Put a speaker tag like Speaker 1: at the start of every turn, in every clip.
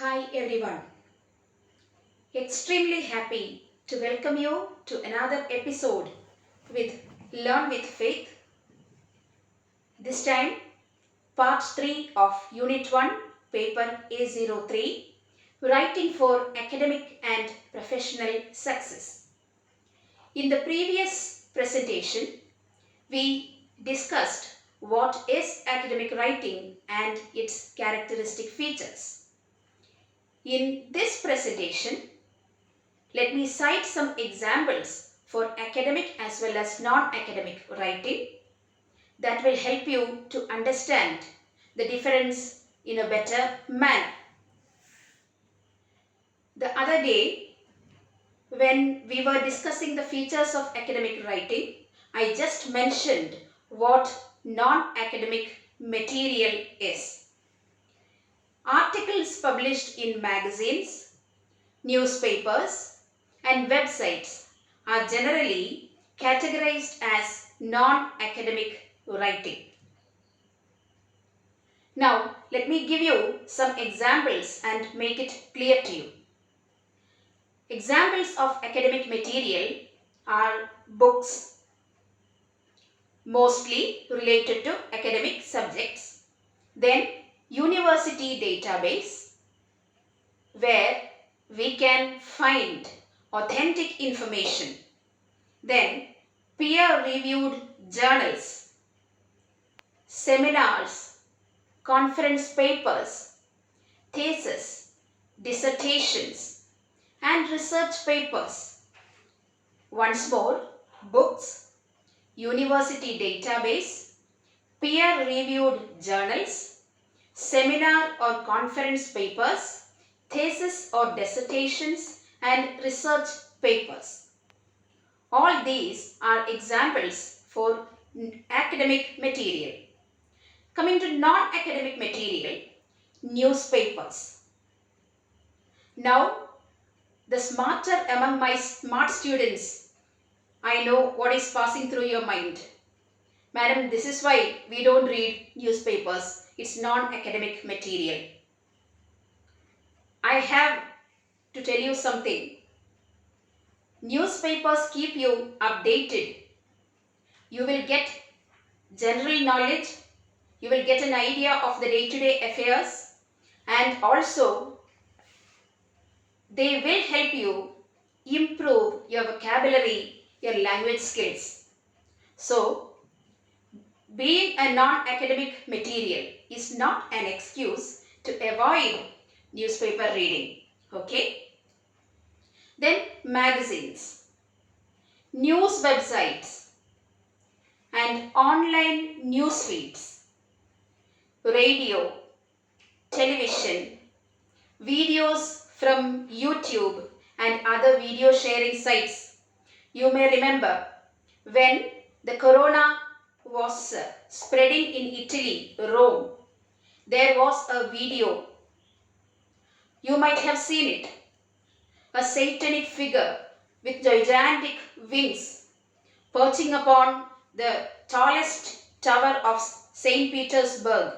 Speaker 1: Hi everyone. Extremely happy to welcome you to another episode with Learn with Faith. This time, part 3 of Unit 1, paper A03, Writing for Academic and Professional Success. In the previous presentation, we discussed what is academic writing and its characteristic features. In this presentation, let me cite some examples for academic as well as non-academic writing that will help you to understand the difference in a better manner. The other day, when we were discussing the features of academic writing, I just mentioned what non-academic material is. Articles published in magazines, newspapers, and websites are generally categorized as non-academic writing. Now, let me give you some examples and make it clear to you. Examples of academic material are books, mostly related to academic subjects. Then, university database, where we can find authentic information. Then, peer-reviewed journals, seminars, conference papers, theses, dissertations, and research papers. Once more, books, university database, peer-reviewed journals, seminar or conference papers, thesis or dissertations, and research papers. All these are examples for academic material. Coming to non-academic material, newspapers. Now, the smarter among my smart students, I know what is passing through your mind. Madam, this is why we don't read newspapers. It's non-academic material. I have to tell you something. Newspapers keep you updated. You will get general knowledge. You will get an idea of the day-to-day affairs, and also they will help you improve your vocabulary, your language skills. So, being a non-academic material is not an excuse to avoid newspaper reading. Okay? Then magazines, news websites, and online news feeds, radio, television, videos from YouTube and other video sharing sites. You may remember when the corona was spreading in Italy, Rome, there was a video. You might have seen it. A satanic figure with gigantic wings perching upon the tallest tower of St. Petersburg.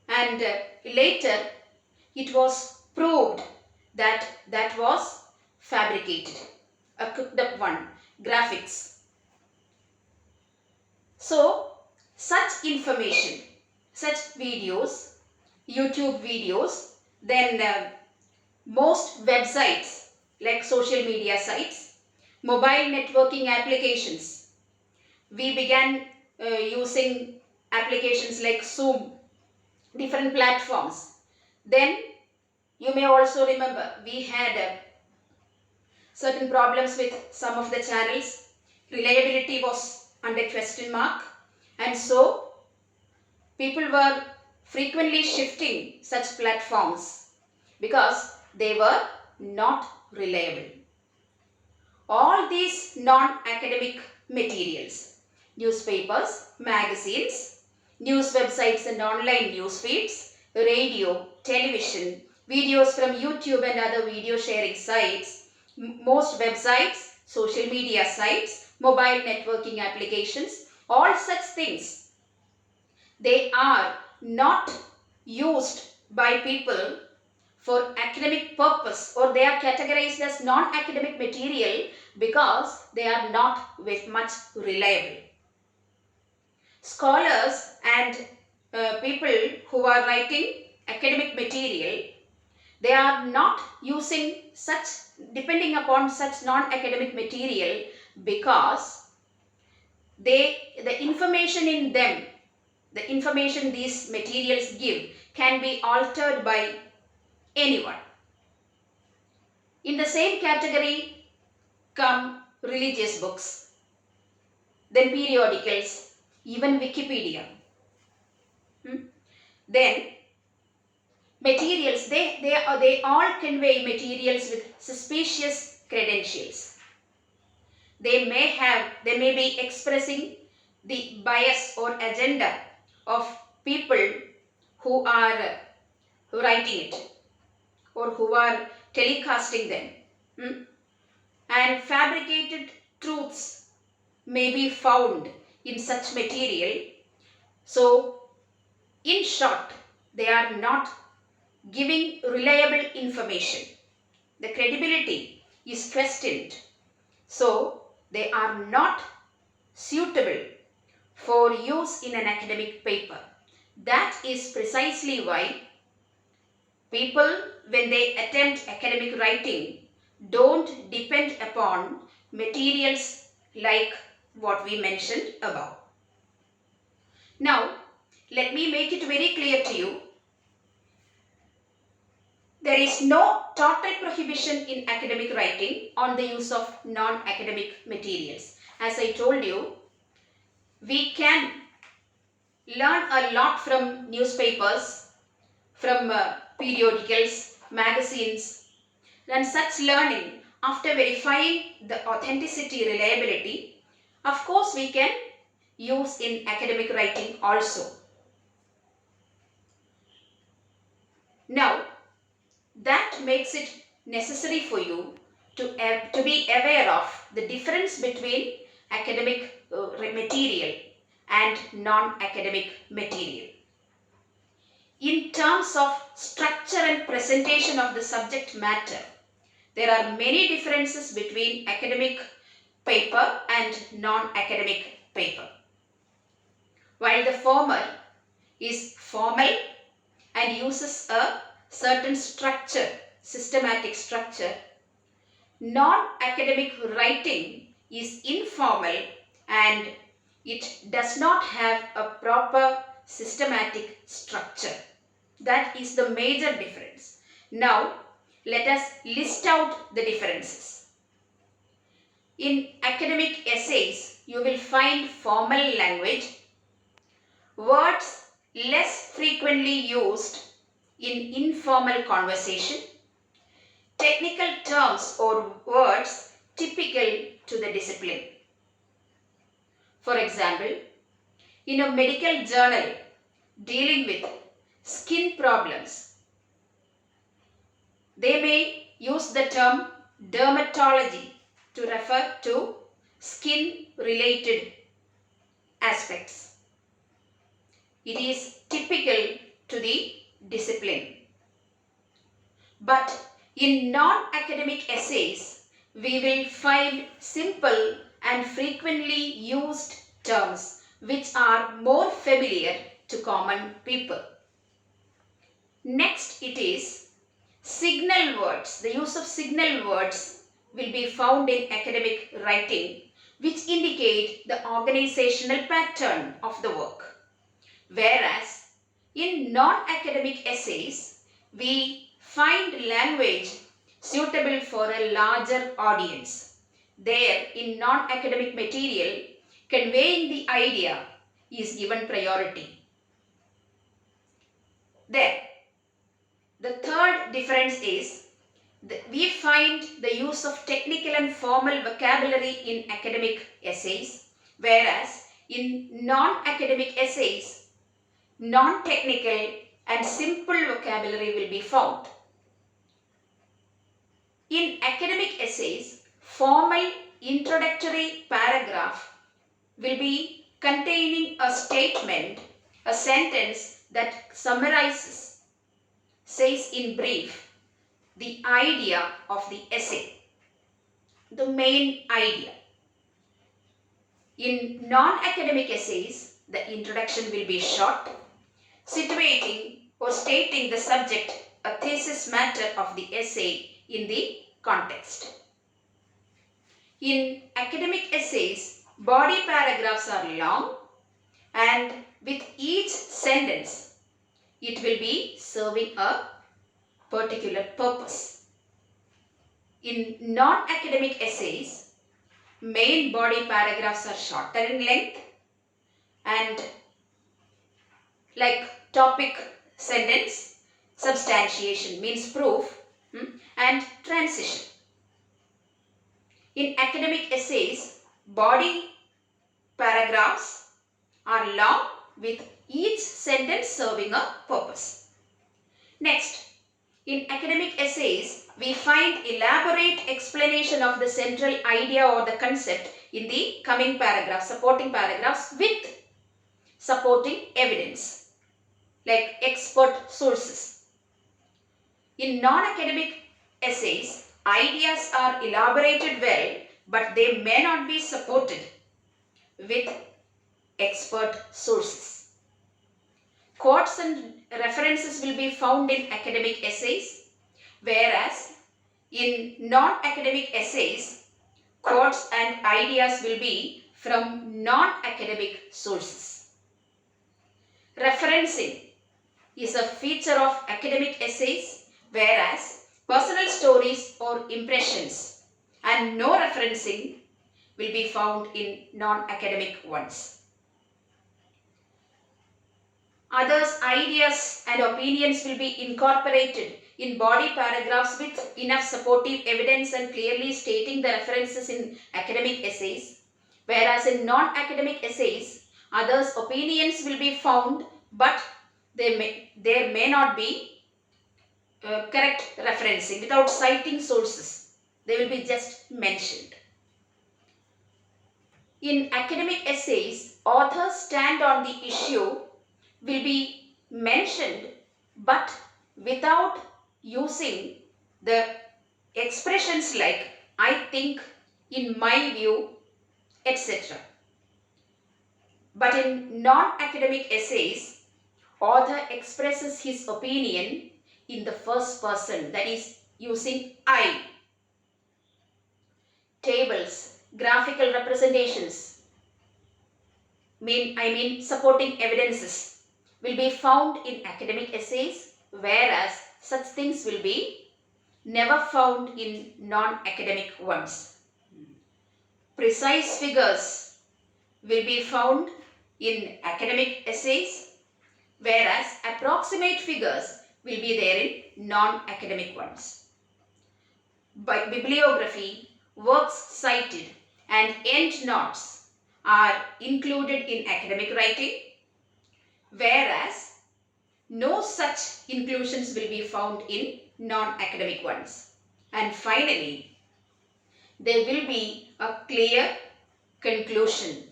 Speaker 1: And later it was proved that that was fabricated, a cooked up one, graphics. So, such information, such videos, YouTube videos, then most websites like social media sites, mobile networking applications. We began using applications like Zoom, different platforms. Then you may also remember we had certain problems with some of the channels. Reliability was under question mark, and so people were frequently shifting such platforms because they were not reliable. All these non-academic materials, newspapers, magazines, news websites and online news feeds, radio, television, videos from YouTube and other video sharing sites, most websites, social media sites, mobile networking applications, all such things, they are not used by people for academic purpose, or they are categorized as non-academic material because they are not very much reliable. Scholars and people who are writing academic material, they are not using such, depending upon such non-academic material because the information in them, the information these materials give can be altered by anyone. In the same category come religious books, then periodicals, even Wikipedia. Then materials, they all convey materials with suspicious credentials. They may be expressing the bias or agenda of people who are writing it or who are telecasting them. And fabricated truths may be found in such material. So, in short, they are not giving reliable information. The credibility is questioned. So, they are not suitable for use in an academic paper. That is precisely why people, when they attempt academic writing, don't depend upon materials like what we mentioned above. Now, let me make it very clear to you. There is no total prohibition in academic writing on the use of non-academic materials. As I told you, we can learn a lot from newspapers, from periodicals, magazines, and such learning, after verifying the authenticity, reliability, of course we can use in academic writing also. Now, that makes it necessary for you to be aware of the difference between academic material and non-academic material. In terms of structure and presentation of the subject matter, there are many differences between academic paper and non-academic paper. While the former is formal and uses a certain structure, systematic structure, non-academic writing is informal and it does not have a proper systematic structure. That is the major difference. Now, let us list out the differences. In academic essays, you will find formal language, words less frequently used in informal conversation, technical terms or words typical to the discipline. For example, in a medical journal dealing with skin problems, they may use the term dermatology to refer to skin-related aspects. It is typical to the discipline. But in non-academic essays, we will find simple and frequently used terms which are more familiar to common people. Next, it is signal words. The use of signal words will be found in academic writing, which indicate the organizational pattern of the work. Whereas in non-academic essays, we find language suitable for a larger audience. There, in non-academic material, conveying the idea is given priority. There, the third difference is we find the use of technical and formal vocabulary in academic essays, whereas in non-academic essays, non-technical and simple vocabulary will be found. In academic essays, formal introductory paragraph will be containing a statement, a sentence that summarizes, says in brief, the idea of the essay, the main idea. In non-academic essays, the introduction will be short, situating or stating the subject, a thesis matter of the essay in the context. In academic essays, body paragraphs are long and with each sentence, it will be serving a particular purpose. In non-academic essays, main body paragraphs are shorter in length and like topic, sentence, substantiation means proof, and transition. In academic essays, body paragraphs are long with each sentence serving a purpose. Next, in academic essays, we find elaborate explanation of the central idea or the concept in the coming paragraphs, supporting paragraphs with supporting evidence like expert sources. In non-academic essays, ideas are elaborated well, but they may not be supported with expert sources. Quotes and references will be found in academic essays, whereas in non-academic essays, quotes and ideas will be from non-academic sources. Referencing is a feature of academic essays, whereas personal stories or impressions and no referencing will be found in non-academic ones. Others' ideas and opinions will be incorporated in body paragraphs with enough supportive evidence and clearly stating the references in academic essays, whereas in non-academic essays, others' opinions will be found, but there may not be correct referencing without citing sources. They will be just mentioned. In academic essays, authors stand on the issue will be mentioned, but without using the expressions like I think, in my view, etc. But in non-academic essays, author expresses his opinion in the first person, that is using I. Tables, graphical representations, supporting evidences will be found in academic essays, whereas such things will be never found in non-academic ones. Precise figures will be found in academic essays, whereas approximate figures will be there in non-academic ones. By bibliography, works cited and endnotes are included in academic writing, whereas no such inclusions will be found in non-academic ones. And finally, there will be a clear conclusion.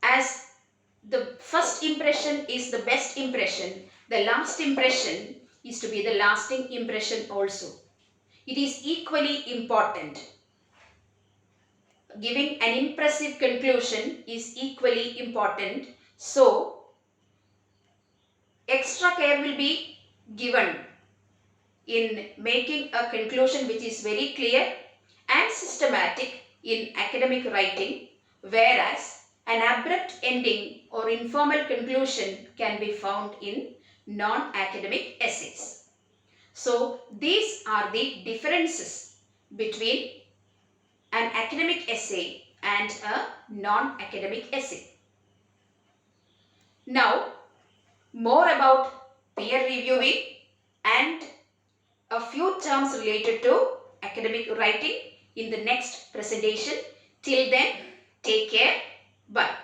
Speaker 1: As the first impression is the best impression, the last impression is to be the lasting impression also. It is equally important. Giving an impressive conclusion is equally important. So, extra care will be given in making a conclusion which is very clear and systematic in academic writing, whereas an abrupt ending or informal conclusion can be found in non-academic essays. So, these are the differences between an academic essay and a non-academic essay. Now, more about peer reviewing and a few terms related to academic writing in the next presentation. Till then, take care. Bye.